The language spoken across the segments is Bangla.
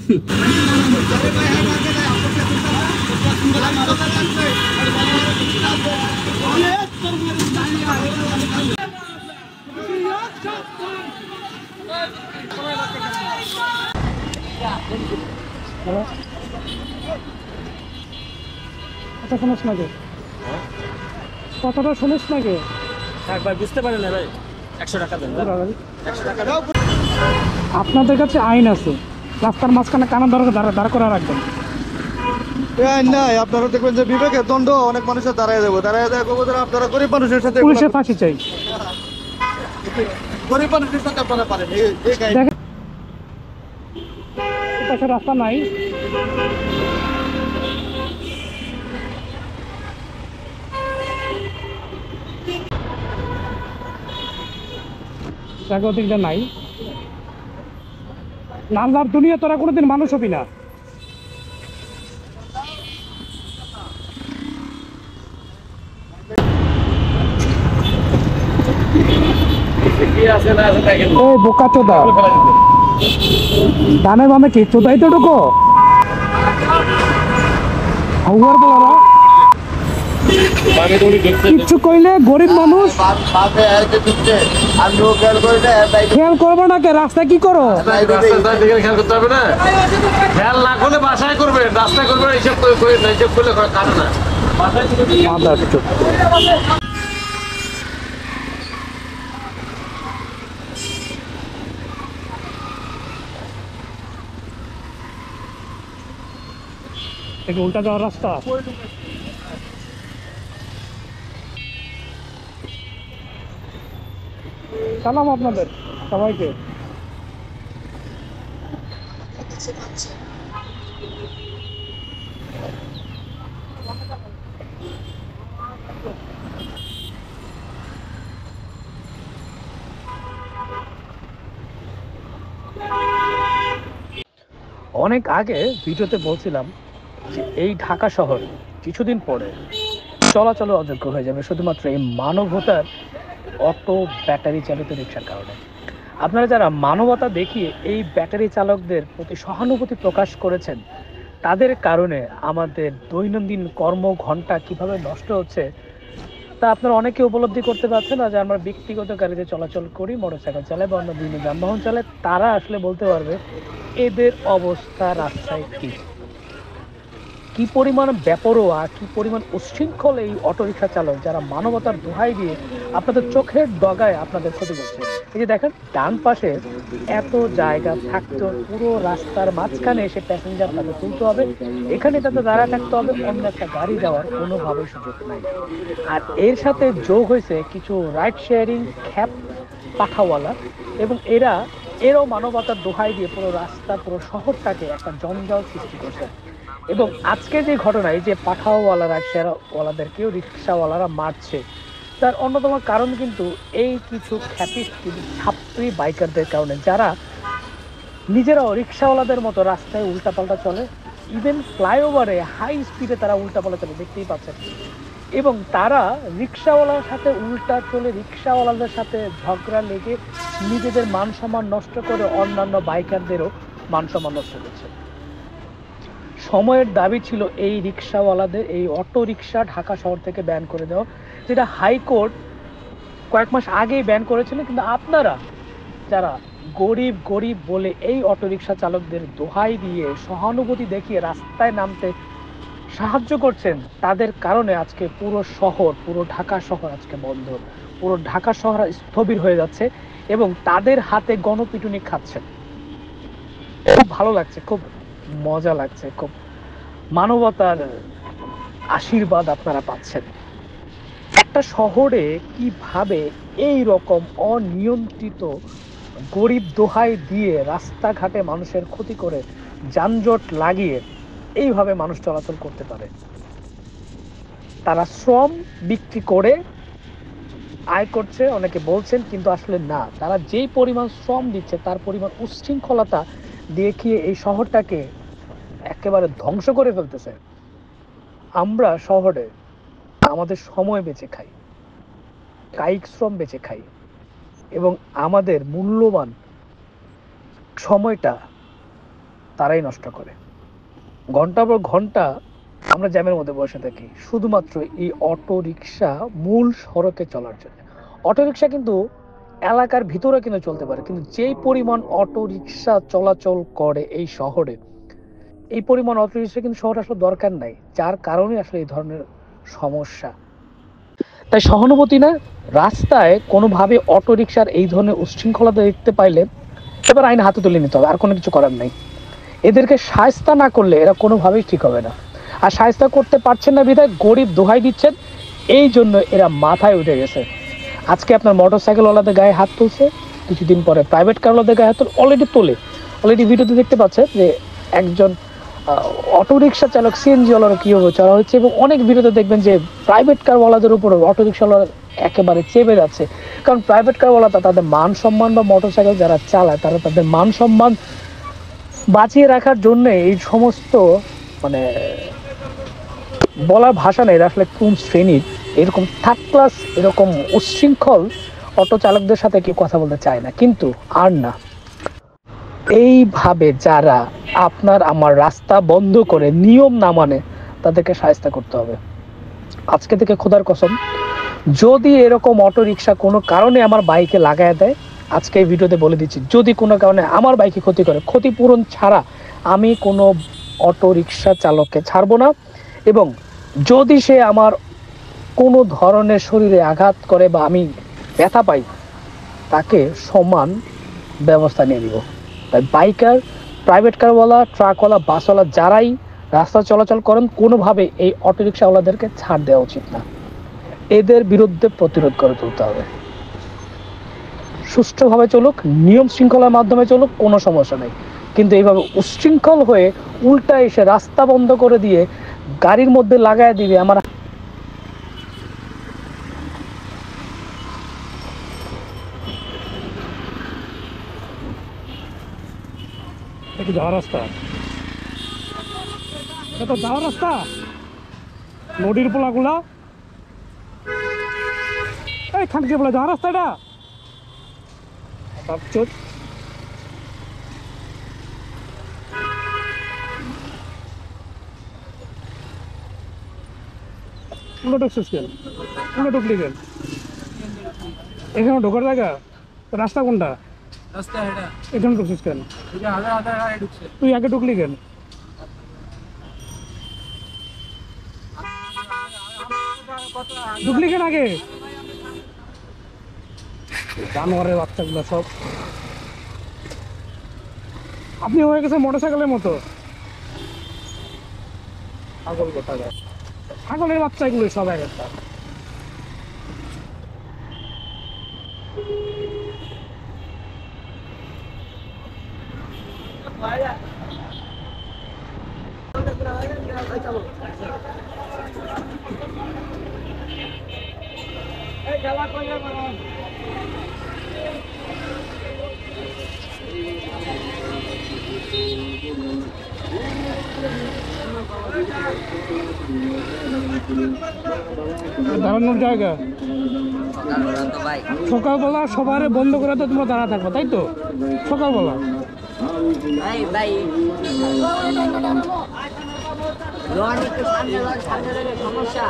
কথা শুনিস না কে? কথাটা শুনিস না কে? ভাই বুঝতে পারেন না ভাই, 100 টাকা দেন। 100 টাকা দাও। আপনাদের কাছে আইন আছে, রাস্তার মাঝখানে কানা দাঁড় করা রাখবেন। নাই, আপনারা দেখবেন যে বিবেকের দণ্ড অনেক মানুষের দাঁড়ায় দেবো, আপনারা গরিব মানুষের সাথে পুলিশের ফাঁসি চাই। গরিব মানুষের সাথে আপনারা পারেন পাশে রাস্তা নাই, জাগতিকটা নাই। নালদার দুনিয়া তোরা কোনোদিন মানুষ হবি না। বোকা চোদা, ডানে বামে কি চোদাই তো ঢুকো কিচ্ছু কইলে গরিব মানুষ খেয়াল করবো না কে? রাস্তায় কি করো? খেয়াল করতে হবে না, খেয়াল না করলে বাসায় করবে, রাস্তায় করবে না। এইসব করলে কারণ না বাসায় উল্টা যাওয়ার রাস্তা। সালাম আপনাদের সবাইকে। অনেক আগে ভিডিওতে বলছিলাম যে এই ঢাকা শহর কিছুদিন পরে চলাচলের অযোগ্য হয়ে যাবে শুধুমাত্র এই মানবতার অটো ব্যাটারি চালিত রিক্সার কারণে। আপনারা যারা মানবতা দেখিয়ে এই ব্যাটারি চালকদের প্রতি সহানুভূতি প্রকাশ করেছেন, তাদের কারণে আমাদের দৈনন্দিন কর্মঘণ্টা কিভাবে নষ্ট হচ্ছে তা আপনারা অনেকে উপলব্ধি করতে পারছেন না। যে আমরা ব্যক্তিগত গাড়িতে চলাচল করি, মোটরসাইকেল চালাই বা অন্য বিভিন্ন যানবাহন চালায়, তারা আসলে বলতে পারবে এদের অবস্থা রাস্তায় কি পরিমাণ বেপরোয়া, কি পরিমাণ উচ্ছৃঙ্খল এই অটোরিকশা চালক, যারা মানবতার দোহাই দিয়ে আপনাদের চোখের ডগায় আপনাদের ক্ষতি করছে। এই যে দেখেন, ডান পাশে এত জায়গা থাকতো, পুরো রাস্তার মাঝখানে এসে প্যাসেঞ্জার তাদের তুলতে হবে, এখানে তাদের দাঁড়া থাকতে হবে, অন্য একটা গাড়ি যাওয়ার কোনোভাবে সুযোগ নাই। আর এর সাথে যোগ হয়েছে কিছু রাইড শেয়ারিং খ্যাপ পাঠাওয়ালা, এবং এরাও মানবতার দোহাই দিয়ে পুরো রাস্তা, পুরো শহরটাকে একটা জঞ্জাল সৃষ্টি করছে। এবং আজকে যে ঘটনা, এই যে পাঠাওয়ালারা শেয়ারওয়ালাদেরকেও রিক্সাওয়ালারা মারছে, তার অন্যতম কারণ কিন্তু এই কিছু ছাত্রী বাইকারদের কারণে, যারা নিজেরাও রিক্সাওয়ালাদের মতো রাস্তায় উল্টাপাল্টা চলে। ইভেন ফ্লাইওভারে হাই স্পিডে তারা উল্টাপাল্টা চলে, দেখতেই পাচ্ছেন। এবং তারা রিক্সাওয়ালার সাথে উল্টা চলে, রিক্সাওয়ালাদের সাথে ঝগড়া লেগে নিজেদের মান সম্মান নষ্ট করে অন্যান্য বাইকারদেরও মান সম্মান নষ্ট করছে। সময়ের দাবি ছিল এই রিক্সাওয়ালাদের, এই অটো রিক্সা ঢাকা শহর থেকে ব্যান করে দেওয়া, যেটা হাইকোর্ট কয়েক মাস আগেই ব্যান করেছিল। কিন্তু আপনারা যারা গরিব বলে এই অটো রিক্সা চালকদের দোহাই দিয়ে সহানুভূতি দেখিয়ে রাস্তায় নামতে সাহায্য করছেন, তাদের কারণে আজকে পুরো ঢাকা শহর আজকে বন্ধ, পুরো ঢাকা শহর স্থবির হয়ে যাচ্ছে এবং তাদের হাতে গণপিটুনি খাচ্ছেন। খুব ভালো লাগছে, খুব মজা লাগছে, খুব মানবতার আশীর্বাদ আপনারা পাচ্ছেন। একটা শহরে কিভাবে এই রকম অনিয়ন্ত্রিত গরিব দোহাই দিয়ে রাস্তাঘাটে মানুষের ক্ষতি করে, যানজট লাগিয়ে এইভাবে মানুষ চলাচল করতে পারে? তারা শ্রম বিক্রি করে আয় করছে অনেকে বলছেন, কিন্তু আসলে না, তারা যেই পরিমাণ শ্রম দিচ্ছে তার পরিমাণ উচ্ছৃঙ্খলতা দেখিয়ে এই শহরটাকে একেবারে ধ্বংস করে ফেলতেছে। আমরা শহরে আমাদের সময় বেঁচে খাই, কায়িক শ্রম বেঁচে খাই, এবং আমাদের মূল্যবান সময়টা তারাই নষ্ট করে। ঘন্টার পর ঘন্টা আমরা জ্যামের মধ্যে বসে থাকি শুধুমাত্র এই অটো রিক্সা মূল সড়কে চলার জন্য। অটো রিক্সা কিন্তু এলাকার ভিতরে কিন্তু চলতে পারে, কিন্তু যেই পরিমাণ অটো রিক্সা চলাচল করে এই শহরে, এই পরিমাণ অটো রিক্সা কিন্তু শহরে আসলে দরকার নাই, যার কারণে আসলে এই ধরনের সমস্যা। তাই সহানুভূতি না, রাস্তায় কোনোভাবে অটো রিক্সার এই ধরনের উচ্ছৃঙ্খলতা দেখতে পাইলে এবার আইন হাতে তুলে নিতে হবে, আর কোনো কিছু করার নাই। এদেরকে শায়েস্তা না করলে এরা কোনোভাবেই ঠিক হবে না। আর শায়েস্তা করতে পারছেন না বিধায় গরিব দোহাই দিচ্ছেন, এই জন্য এরা মাথায় উঠে গেছে। আজকে আপনার মোটর সাইকেলওয়ালাদের গায়ে হাত তুলছে, কিছুদিন পরে প্রাইভেট কারওয়ালাদের গায়ে হাত অলরেডি ভিডিওতে দেখতে পাচ্ছেন যে একজন অটো রিক্সা চালক সিএনজিওয়ালারও কীভাবে চড়া হচ্ছে, এবং অনেক ভিডিওতে দেখবেন যে প্রাইভেট কারওয়ালাদের উপর অটো রিক্সাওয়ালা একেবারে চেপে যাচ্ছে। কারণ প্রাইভেট কারওয়ালা তাদের মান সম্মান, বা মোটর সাইকেল যারা চালায় তারা তাদের মান সম্মান বাঁচিয়ে রাখার জন্য এই সমস্ত মানে বলার ভাষা নেই, আসলে কোন শ্রেণীর এরকম থার্ড ক্লাস এরকম উচ্ছৃঙ্খল অটো চালকদের সাথে কেউ কথা বলতে চায় না। কিন্তু আর না, এইভাবে যারা আপনার আমার রাস্তা বন্ধ করে নিয়ম না মানে তাদেরকে শায়েস্তা করতে হবে। আজকে থেকে খোদার কসম, যদি এরকম অটো রিক্সা কোনো কারণে আমার বাইকে লাগায় দেয়, আজকে এই ভিডিওতে বলে দিচ্ছি, যদি কোনো কারণে আমার বাইকে ক্ষতি করে, ক্ষতিপূরণ ছাড়া আমি কোনো অটো রিক্সা চালককে ছাড়বো না। এবং যদি সে আমার কোনো ধরনের শরীরে আঘাত করে বা আমি ব্যথা পাই, তাকে সমান ব্যবস্থা নিয়ে নিব। তাই বাইকার, প্রাইভেট কারওয়ালা, ট্রাকওয়ালা, বাসওয়ালা যারাই রাস্তা চলাচল করেন, কোনোভাবে এই অটো রিক্সাওয়ালাদেরকে ছাড় দেওয়া উচিত না। এদের বিরুদ্ধে প্রতিরোধ করে তুলতে হবে। সুষ্ঠুভাবে চলুক, নিয়ম শৃঙ্খলার মাধ্যমে চলুক, কোনো সমস্যা নেই। কিন্তু এইভাবে উচ্ছৃঙ্খল হয়ে উল্টা এসে রাস্তা বন্ধ করে দিয়ে গাড়ির মধ্যে লাগায় দিবে আমার। একটু যাওয়ার রাস্তা, এটা যাওয়ার রাস্তা, নদীর পোলাগুলা এই খানকে বলে যাওয়ার রাস্তাটা ভাবছো। পুরো ঢুকছিস কেন? পুরো ঢুকলি কেন? এখানে ঢোকার জায়গা, রাস্তা কোনটা? এখানে ঢুকছিস কেন? তুই আগে ঢুকলি কেন? ঢুকলি কেন আগে? জানোয়ারের বাচ্চাগুলো সব। আপনি হয়ে গেছে মোটরসাইকেলের মতো ছাগল, কোথা যায় ছাগলের বাচ্চা এগুলো সব এক একটা। দাঁড়ানোর জায়গা সকালবেলা সবার বন্ধ করে তো তোমরা দাঁড়া থাকবো, তাই তো? সকালবেলা সমস্যা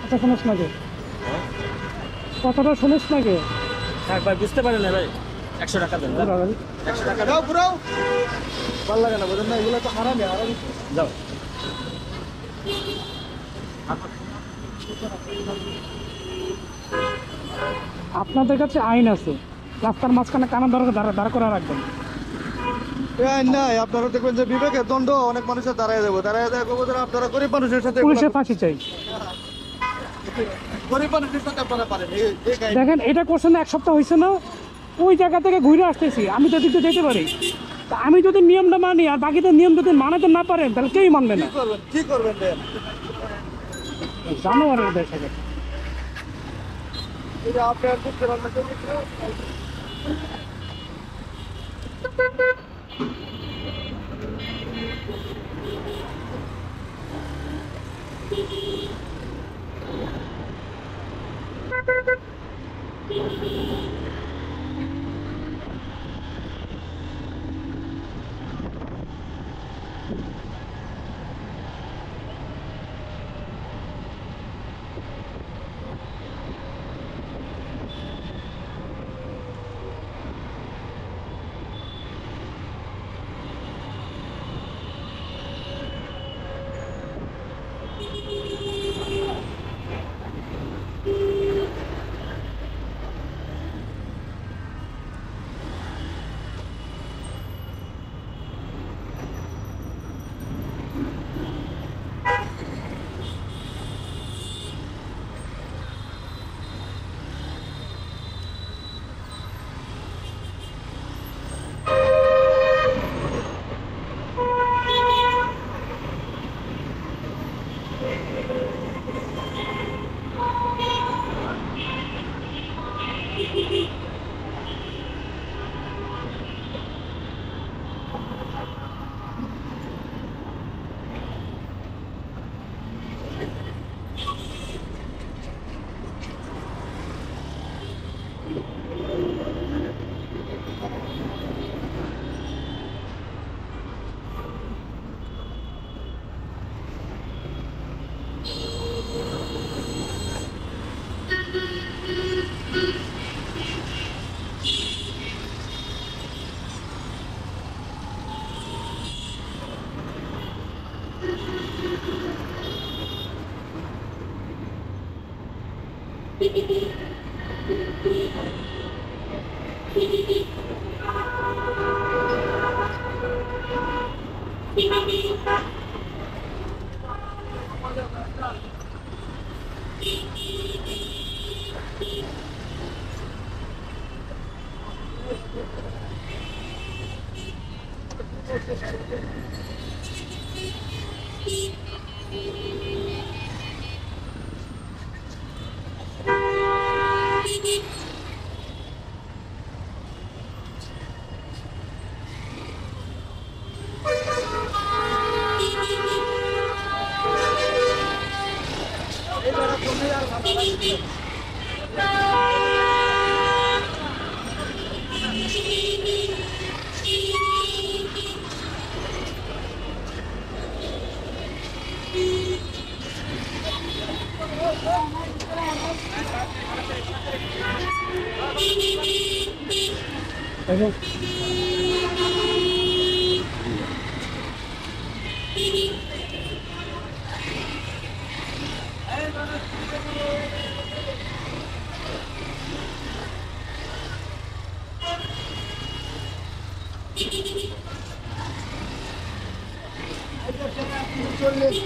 কথা শুনিস না কে? কথাটা শুনিস না কে? হ্যাঁ ভাই বুঝতে পারেন না ভাই 100 টাকা দেন 100 টাকা যাও ঘুরাও ভালো লাগে না বোঝেন না এগুলো তো হারামি হারামি যাও আপনাদের কাছে আইন আছে, রাস্তার মাঝখানে কানা দাঁড় করে রাখবেন। এই আইন নাই, আপনারা দেখবেন যে বিবেকের দণ্ড অনেক মানুষের দাঁড়ায় যাবো, দাঁড়ায় দেয় কবুতর আপনারা গরিব মানুষের সাথে পুলিশের ফাঁসি চাই। গরিব মানুষের সাথে আপনারা পারেন এই কাহিনী। দেখেন এটা করছেন না, 1 সপ্তাহ হয়েছে না, ওই জায়গা থেকে ঘুরে আসতেছি, আমি তো দিতে যেতে পারি। তা আমি যদি নিয়মটা মানি আর বাকিদের নিয়ম যদি মানাতে না পারেন তাহলে কেউই মানবে না। কি করবেন দেন জানোয়ারের দেশ হবে। এই যে আপনার বুঝতে পারবেন চল্লিশ